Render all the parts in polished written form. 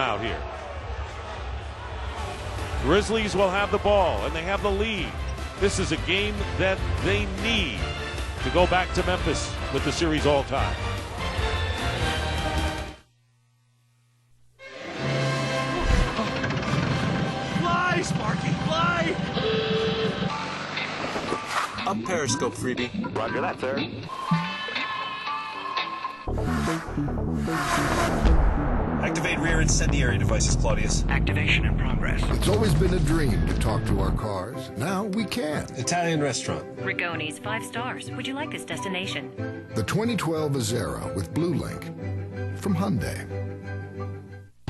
Out here. Grizzlies will have the ball, and they have the lead. This is a game that they need to go back to Memphis with the series all time. Fly, Sparky, fly! Up Periscope, freebie. Roger that, sir. Activate rear incendiary devices, Claudius. Activation in progress. It's always been a dream to talk to our cars. Now we can. Italian restaurant. Rigoni's 5 stars. Would you like this destination? The 2012 Azera with Blue Link from Hyundai.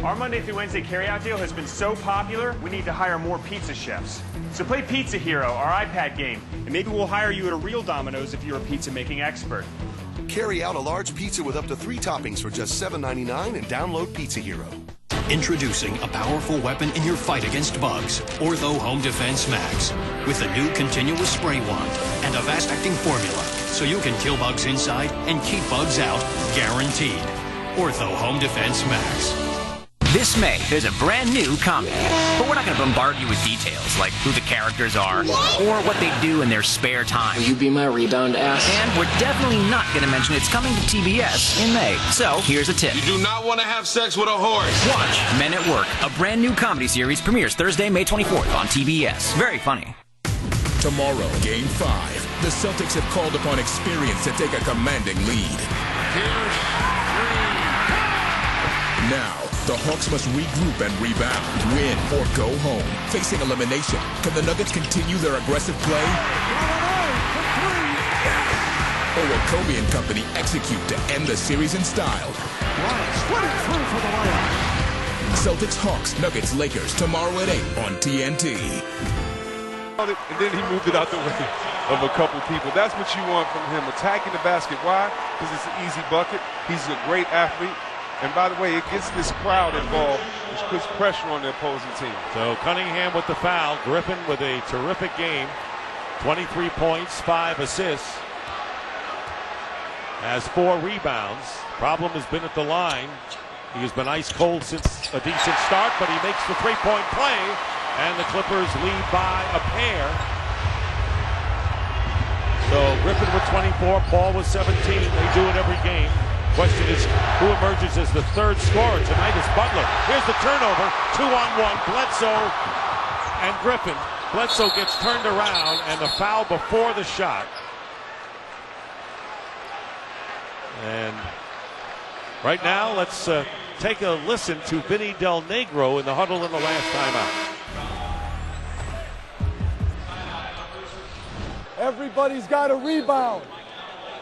Our Monday through Wednesday carryout deal has been so popular, we need to hire more pizza chefs. So play Pizza Hero, our iPad game, and maybe we'll hire you at a real Domino's if you're a pizza-making expert. Carry out a large pizza with up to 3 toppings for just $7.99 and download Pizza Hero. Introducing a powerful weapon in your fight against bugs. Ortho Home Defense Max. With a new continuous spray wand and a fast-acting formula, so you can kill bugs inside and keep bugs out, guaranteed. Ortho Home Defense Max. This May, there's a brand new comedy. But we're not going to bombard you with details like who the characters are or what they do in their spare time. Will you be my rebound ass? And we're definitely not going to mention it's coming to TBS in May. So, here's a tip. You do not want to have sex with a horse. Watch Men at Work, a brand new comedy series, premieres Thursday, May 24th on TBS. Very funny. Tomorrow, Game 5. The Celtics have called upon experience to take a commanding lead. Now, the Hawks must regroup and rebound, win, or go home. Facing elimination, can the Nuggets continue their aggressive play? Or will Kobe and company execute to end the series in style? Celtics, Hawks, Nuggets, Lakers, tomorrow at 8 on TNT. And then he moved it out the way of a couple people. That's what you want from him, attacking the basket. Why? Because it's an easy bucket. He's a great athlete. And by the way, it gets this crowd involved, which puts pressure on the opposing team. So Cunningham with the foul. Griffin with a terrific game. 23 points, 5 assists. Has 4 rebounds. Problem has been at the line. He has been ice cold since a decent start, but he makes the three-point play, and the Clippers lead by a pair. So Griffin with 24, Paul with 17. They do it every game. Question is, who emerges as the third scorer tonight is Butler. Here's the turnover, 2-on-1, Bledsoe and Griffin. Bledsoe gets turned around, and the foul before the shot. And right now, let's take a listen to Vinny Del Negro in the huddle in the last timeout. Everybody's got a rebound.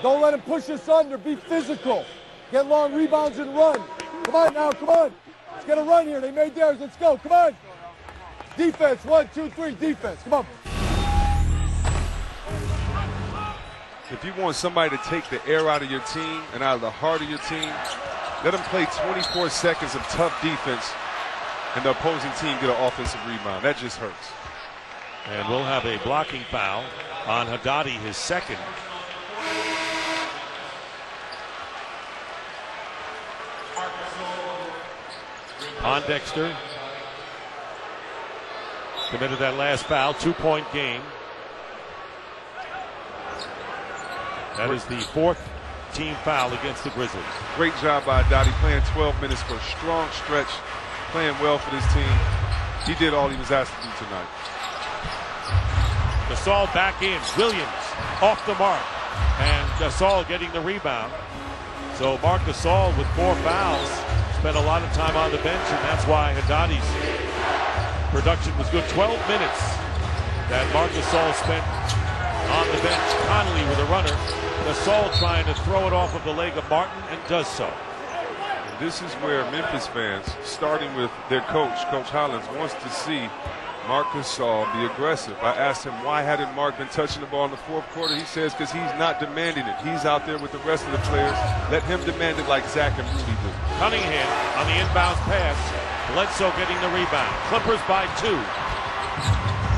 Don't let him push us under. Be physical. Get long rebounds and run. Come on now, come on. Let's get a run here. They made theirs. Let's go. Come on. Defense. 1, 2, 3. Defense. Come on. If you want somebody to take the air out of your team and out of the heart of your team, let them play 24 seconds of tough defense and the opposing team get an offensive rebound. That just hurts. And we'll have a blocking foul on Haddadi, his second. Pondexter committed that last foul, 2-point game. That is the 4th team foul against the Grizzlies. Great job by Haddadi, playing 12 minutes for a strong stretch, playing well for this team. He did all he was asked to do tonight. Gasol back in, Williams off the mark, and Gasol getting the rebound. So Marc Gasol with 4 fouls. Spent a lot of time on the bench, and that's why Haddadi's production was good. 12 minutes that Marc Gasol spent on the bench. Connolly with a runner. Gasol trying to throw it off of the leg of Martin, and does so. And this is where Memphis fans, starting with their coach, Coach Hollins, wants to see Marc Gasol be aggressive. I asked him why hadn't Marc been touching the ball in the 4th quarter. He says because he's not demanding it. He's out there with the rest of the players. Let him demand it like Zach and Rudy do. Cunningham on the inbounds pass. Bledsoe getting the rebound. Clippers by 2.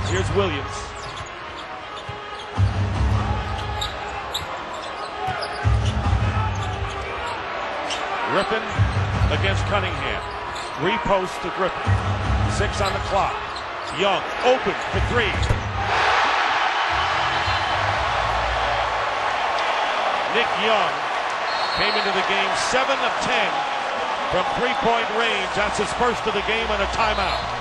Here's Williams. Griffin against Cunningham. Repost to Griffin. 6 on the clock. Young open for 3. Nick Young came into the game 7 of 10 from 3-point range. That's his first of the game on a timeout.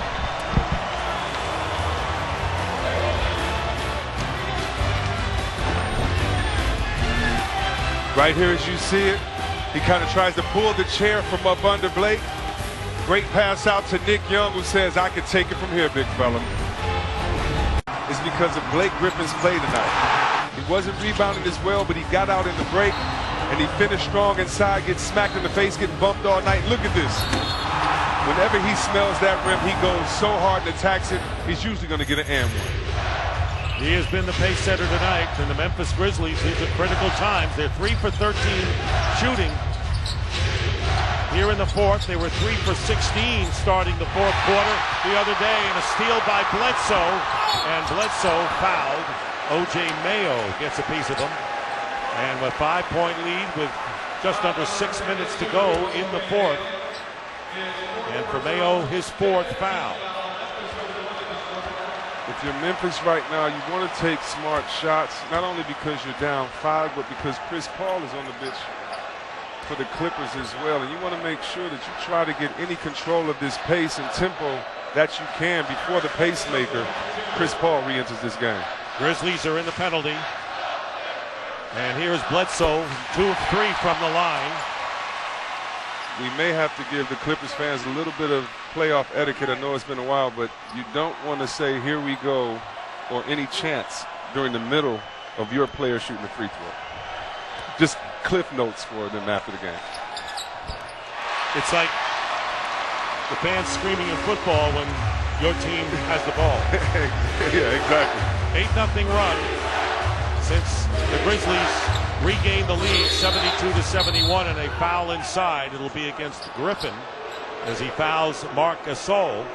Right here as you see it, he kind of tries to pull the chair from up under Blake. Great pass out to Nick Young, who says, I can take it from here, big fella. It's because of Blake Griffin's play tonight. He wasn't rebounding as well, but he got out in the break, and he finished strong inside, gets smacked in the face, getting bumped all night. Look at this. Whenever he smells that rim, he goes so hard and attacks it, he's usually going to get an and one. He has been the pace setter tonight, and the Memphis Grizzlies, these are critical times. They're 3 for 13 shooting. Here in the fourth, they were 3 for 16 starting the fourth quarter the other day, and a steal by Bledsoe, and Bledsoe fouled. O.J. Mayo gets a piece of him, and with 5-point lead with just under 6 minutes to go in the fourth, and for Mayo, his 4th foul. If you're Memphis right now, you want to take smart shots, not only because you're down 5, but because Chris Paul is on the bench for the Clippers as well. And you want to make sure that you try to get any control of this pace and tempo that you can before the pacemaker, Chris Paul, re-enters this game. Grizzlies are in the penalty. And here's Bledsoe, 2 of 3 from the line. We may have to give the Clippers fans a little bit of playoff etiquette. I know it's been a while, but you don't want to say, here we go, or any chance during the middle of your player shooting a free throw. Just cliff notes for them after the game. It's like the fans screaming in football when your team has the ball. Yeah, exactly. 8-0 run since the Grizzlies regained the lead 72-71, and a foul inside. It'll be against Griffin as he fouls Marc Gasol,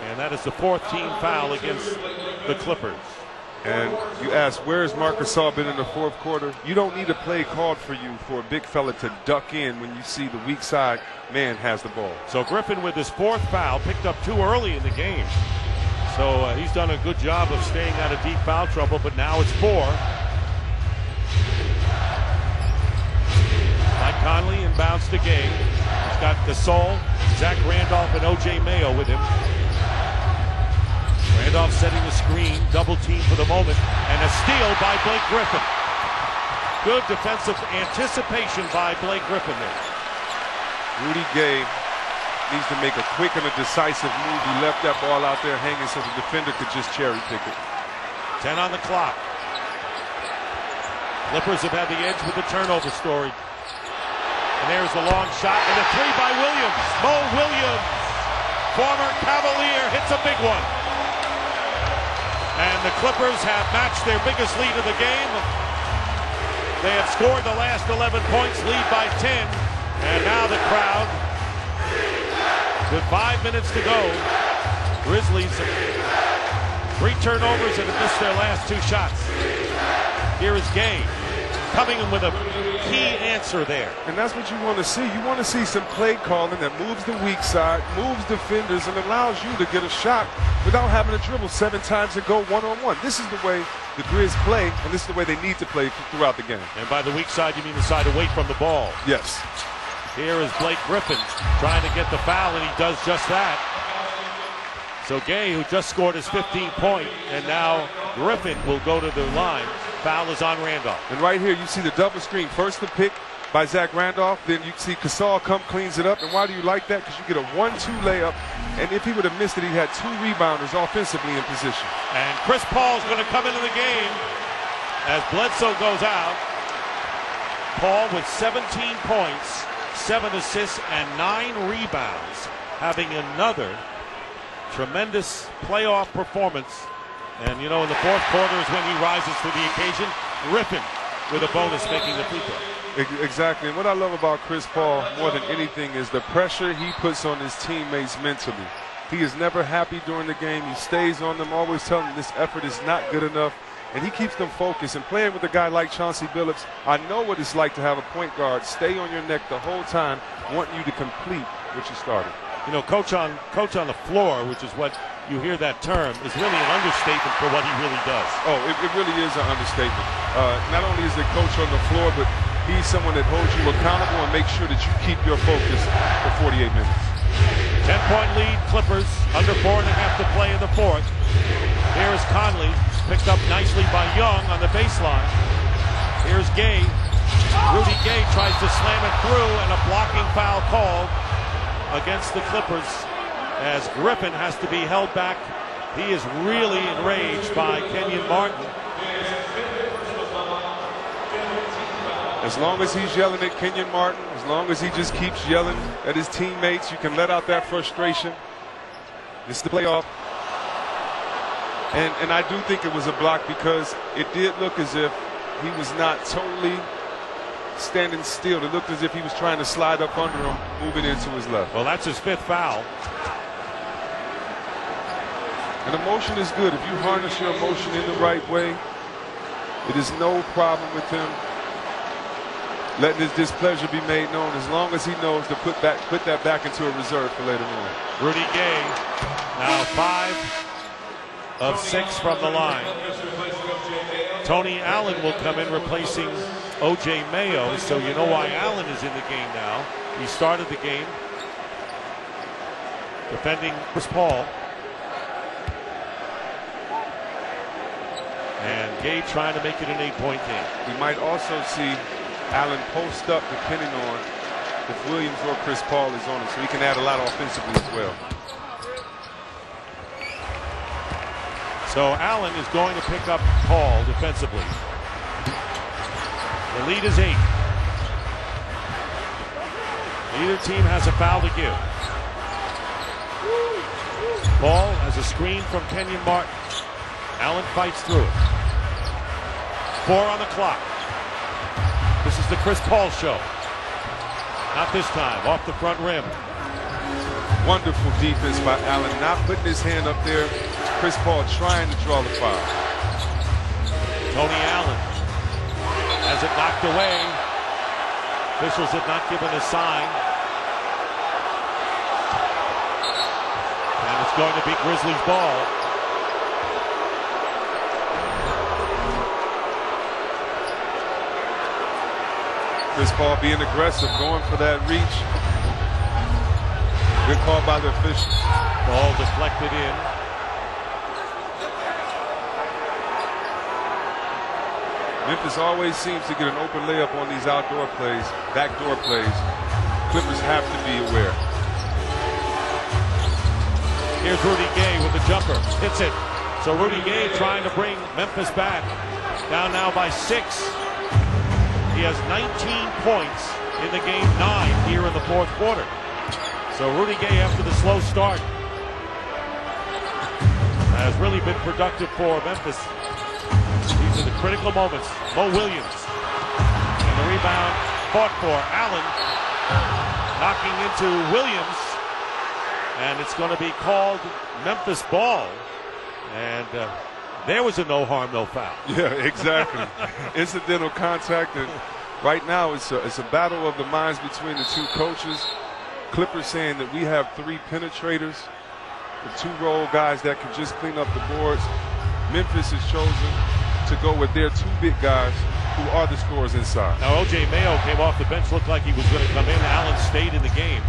and that is the 4th team foul against the Clippers. And you ask, where has Marc Gasol been in the fourth quarter? You don't need a play called for you for a big fella to duck in when you see the weak side man has the ball. So Griffin with his 4th foul, picked up 2 early in the game. So he's done a good job of staying out of deep foul trouble, but now it's 4. Mike Conley inbounds to Gay. He's got Gasol, Zach Randolph, and O.J. Mayo with him. Randolph setting the screen, double team for the moment, and a steal by Blake Griffin. Good defensive anticipation by Blake Griffin there. Rudy Gay needs to make a quick and a decisive move. He left that ball out there hanging so the defender could just cherry pick it. 10 on the clock. Clippers have had the edge with the turnover story. And there's the long shot and a 3 by Williams. Mo Williams, former Cavalier, hits a big one. And the Clippers have matched their biggest lead of the game. They have scored the last 11 points, lead by 10. And now the crowd, with 5 minutes to go, Grizzlies 3 turnovers and have missed their last 2 shots. Here is Gay coming in with a key answer there. And that's what you want to see. You want to see some play calling that moves the weak side, moves defenders, and allows you to get a shot without having to dribble 7 times and go one-on-one. This is the way the Grizz play, and this is the way they need to play throughout the game. And by the weak side, you mean the side away from the ball. Yes. Here is Blake Griffin trying to get the foul, and he does just that. So Gay, who just scored his 15th point, and now Griffin will go to the line. Foul is on Randolph. And right here, you see the double screen. First the pick by Zach Randolph. Then you see Gasol come, cleans it up. And why do you like that? Because you get a 1-2 layup. And if he would have missed it, he had 2 rebounders offensively in position. And Chris Paul's going to come into the game as Bledsoe goes out. Paul with 17 points, 7 assists, and 9 rebounds, having another tremendous playoff performance. And, you know, in the fourth quarter is when he rises to the occasion. Griffin with a bonus making the free throw. Exactly. And what I love about Chris Paul more than anything is the pressure he puts on his teammates mentally. He is never happy during the game. He stays on them, always telling them this effort is not good enough. And he keeps them focused. And playing with a guy like Chauncey Billups, I know what it's like to have a point guard stay on your neck the whole time, wanting you to complete what you started. You know, coach on the floor, which is what you hear that term, is really an understatement for what he really does. Oh, it really is an understatement. Not only is the coach on the floor, but he's someone that holds you accountable and makes sure that you keep your focus for 48 minutes. 10-point lead, Clippers, under 4.5 to play in the fourth. Here is Conley, picked up nicely by Young on the baseline. Here's Gay. Rudy Gay tries to slam it through, and a blocking foul called against the Clippers as Griffin has to be held back. He is really enraged by Kenyon Martin. As long as he's yelling at Kenyon Martin, as long as he just keeps yelling at his teammates, you can let out that frustration. It's the playoff. And I do think it was a block because it did look as if he was not totally standing still. It looked as if he was trying to slide up under him, moving into his left. Well, that's his 5th foul. And emotion is good. If you harness your emotion in the right way, it is no problem with him letting his displeasure be made known, as long as he knows to put that back into a reserve for later on. Rudy Gay now 5 of 6 from the line. Tony Allen will come in replacing O.J. Mayo, so you know why Allen is in the game now. He started the game defending Chris Paul. And Gay trying to make it an 8-point game. We might also see Allen post up depending on if Williams or Chris Paul is on him, so he can add a lot offensively as well. So Allen is going to pick up Paul defensively. The lead is 8. Neither team has a foul to give. Paul has a screen from Kenyon Martin. Allen fights through it. 4 on the clock. This is the Chris Paul show. Not this time, off the front rim. Wonderful defense by Allen, not putting his hand up there. Chris Paul trying to draw the foul. Tony Allen has it knocked away. Officials have not given a sign. And it's going to be Grizzlies ball. Chris Paul being aggressive, going for that reach. Good call by the officials. Ball deflected in. Memphis always seems to get an open layup on these outdoor plays, backdoor plays. Clippers have to be aware. Here's Rudy Gay with the jumper. Hits it. So Rudy Gay trying to bring Memphis back. Down now by 6. He has 19 points in the game, 9 here in the fourth quarter. So Rudy Gay, after the slow start, has really been productive for Memphis. These are the critical moments. Mo Williams. And the rebound fought for Allen. Knocking into Williams. And it's going to be called Memphis ball. And there was a no harm, no foul. Yeah, exactly. Incidental contact. And right now it's a battle of the minds between the two coaches. Clippers saying that we have 3 penetrators, the 2 roll guys that can just clean up the boards. Memphis has chosen to go with their 2 big guys who are the scorers inside. Now O.J. Mayo came off the bench, looked like he was going to come in. Allen stayed in the game.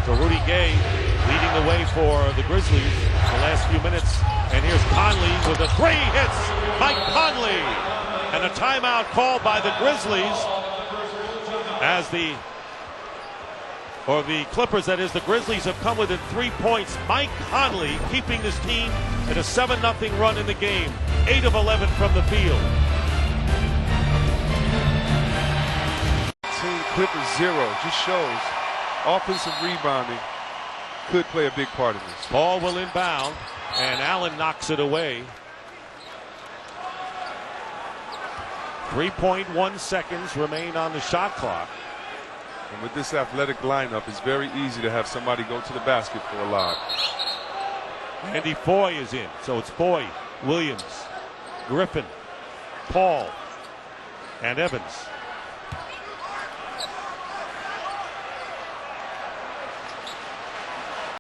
So Rudy Gay leading the way for the Grizzlies the last few minutes. And here's Conley with the 3 hits. Mike Conley. And a timeout called by the Grizzlies as the Clippers, that is, the Grizzlies have come within 3 points. Mike Conley keeping this team at a 7-0 run in the game. 8 of 11 from the field. Team Clippers 0 just shows offensive rebounding could play a big part in this. Paul will inbound, and Allen knocks it away. 3.1 seconds remain on the shot clock. And with this athletic lineup, it's very easy to have somebody go to the basket for a lob. Andy Foy is in. So it's Foy, Williams, Griffin, Paul, and Evans.